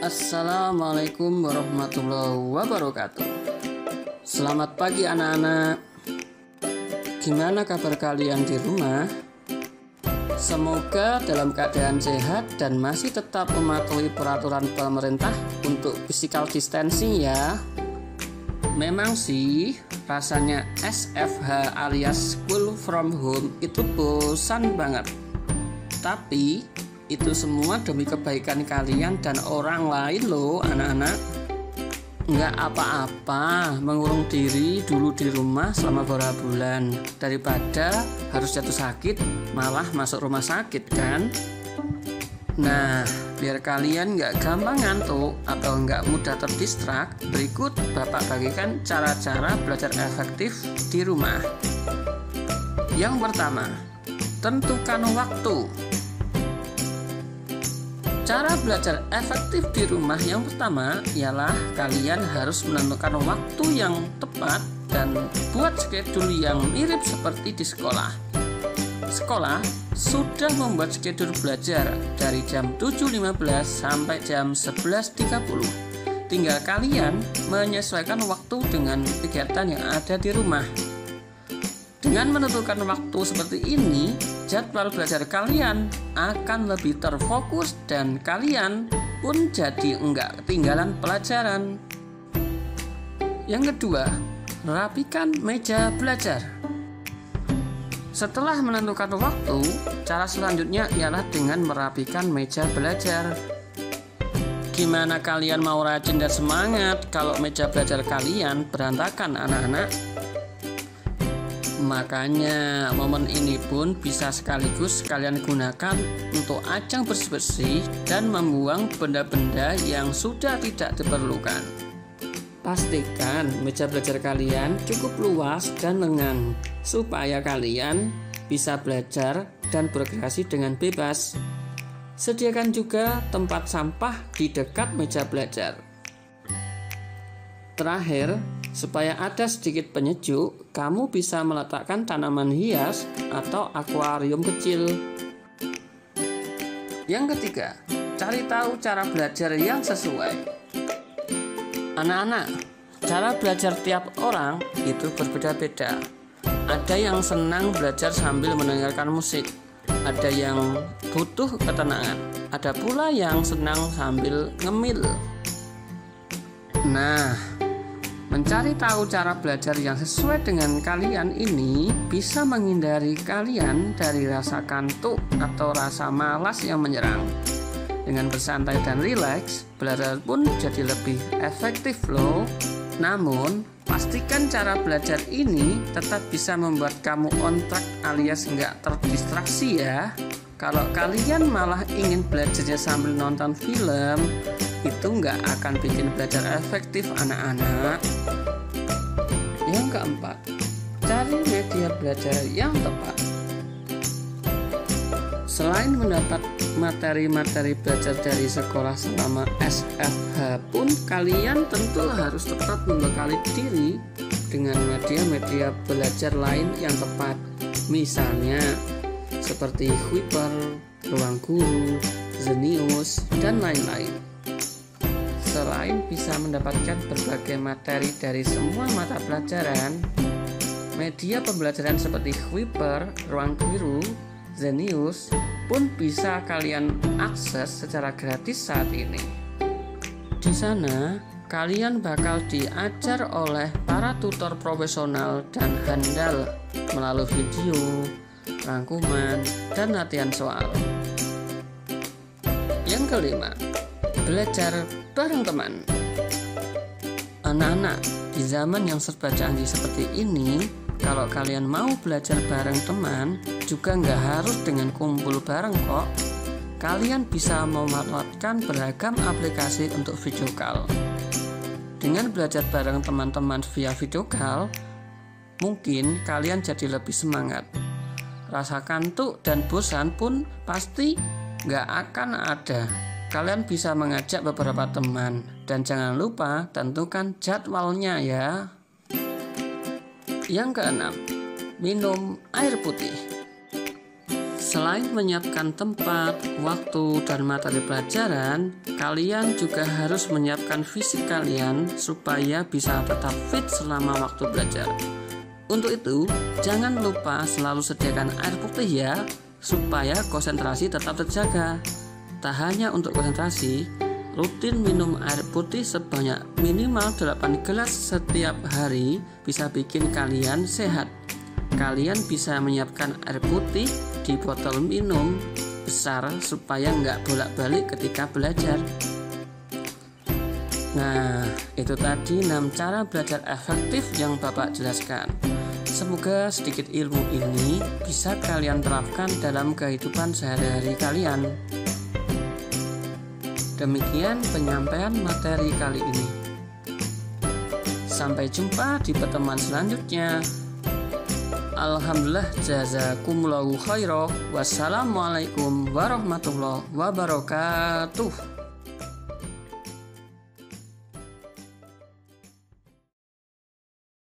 Assalamualaikum warahmatullahi wabarakatuh. Selamat pagi anak-anak. Gimana kabar kalian di rumah? Semoga dalam keadaan sehat dan masih tetap mematuhi peraturan pemerintah untuk physical distancing ya. Memang sih rasanya SFH alias school from home itu bosan banget. Tapi itu semua demi kebaikan kalian dan orang lain loh anak-anak. Nggak apa-apa mengurung diri dulu di rumah selama beberapa bulan daripada harus jatuh sakit malah masuk rumah sakit kan. Nah, biar kalian nggak gampang ngantuk atau nggak mudah terdistrak, berikut Bapak bagikan cara-cara belajar efektif di rumah. Yang pertama, tentukan waktu. Cara belajar efektif di rumah yang pertama ialah kalian harus menentukan waktu yang tepat dan buat schedule yang mirip seperti di sekolah. Sekolah sudah membuat schedule belajar dari jam 7.15 sampai jam 11.30. Tinggal kalian menyesuaikan waktu dengan kegiatan yang ada di rumah. Dengan menentukan waktu seperti ini, jadwal belajar kalian akan lebih terfokus dan kalian pun jadi enggak ketinggalan pelajaran. Yang kedua, rapikan meja belajar. Setelah menentukan waktu, cara selanjutnya ialah dengan merapikan meja belajar. Gimana kalian mau rajin dan semangat kalau meja belajar kalian berantakan anak-anak? Makanya momen ini pun bisa sekaligus kalian gunakan untuk ajang bersih-bersih dan membuang benda-benda yang sudah tidak diperlukan. Pastikan meja belajar kalian cukup luas dan lengang supaya kalian bisa belajar dan berkreasi dengan bebas. Sediakan juga tempat sampah di dekat meja belajar. Terakhir, supaya ada sedikit penyejuk, kamu bisa meletakkan tanaman hias atau akuarium kecil. Yang ketiga, cari tahu cara belajar yang sesuai. Anak-anak, cara belajar tiap orang itu berbeda-beda. Ada yang senang belajar sambil mendengarkan musik, ada yang butuh ketenangan, ada pula yang senang sambil ngemil. Nah, mencari tahu cara belajar yang sesuai dengan kalian ini bisa menghindari kalian dari rasa kantuk atau rasa malas yang menyerang. Dengan bersantai dan rileks, belajar pun jadi lebih efektif loh. Namun, pastikan cara belajar ini tetap bisa membuat kamu on track alias nggak terdistraksi ya. Kalau kalian malah ingin belajarnya sambil nonton film, itu nggak akan bikin belajar efektif anak-anak. Yang keempat, cari media belajar yang tepat. Selain mendapat materi-materi belajar dari sekolah selama SFH pun, kalian tentu harus tetap membekali diri dengan media-media belajar lain yang tepat. Misalnya seperti Kuiper, Ruang Guru, Zenius, dan lain-lain. Selain bisa mendapatkan berbagai materi dari semua mata pelajaran, media pembelajaran seperti Kuiper, Ruang Guru, Zenius pun bisa kalian akses secara gratis saat ini. Di sana, kalian bakal diajar oleh para tutor profesional dan handal melalui video, rangkuman, dan latihan soal. Yang kelima, belajar bareng teman. Anak-anak, di zaman yang serba canggih seperti ini, kalau kalian mau belajar bareng teman, juga nggak harus dengan kumpul bareng kok. Kalian bisa memanfaatkan beragam aplikasi untuk video call. Dengan belajar bareng teman-teman via video call, mungkin kalian jadi lebih semangat. Rasa kantuk dan bosan pun pasti nggak akan ada. Kalian bisa mengajak beberapa teman. Dan jangan lupa tentukan jadwalnya ya. Yang keenam, minum air putih. Selain menyiapkan tempat, waktu, dan materi pelajaran, kalian juga harus menyiapkan fisik kalian supaya bisa tetap fit selama waktu belajar. Untuk itu, jangan lupa selalu sediakan air putih ya, supaya konsentrasi tetap terjaga. Tak hanya untuk konsentrasi, rutin minum air putih sebanyak minimal 8 gelas setiap hari bisa bikin kalian sehat. Kalian bisa menyiapkan air putih di botol minum besar supaya nggak bolak-balik ketika belajar. Nah, itu tadi 6 cara belajar efektif yang Bapak jelaskan. Semoga sedikit ilmu ini bisa kalian terapkan dalam kehidupan sehari-hari kalian. Demikian penyampaian materi kali ini. Sampai jumpa di pertemuan selanjutnya. Alhamdulillah, jazakumullahu khairan. Wassalamualaikum warahmatullahi wabarakatuh.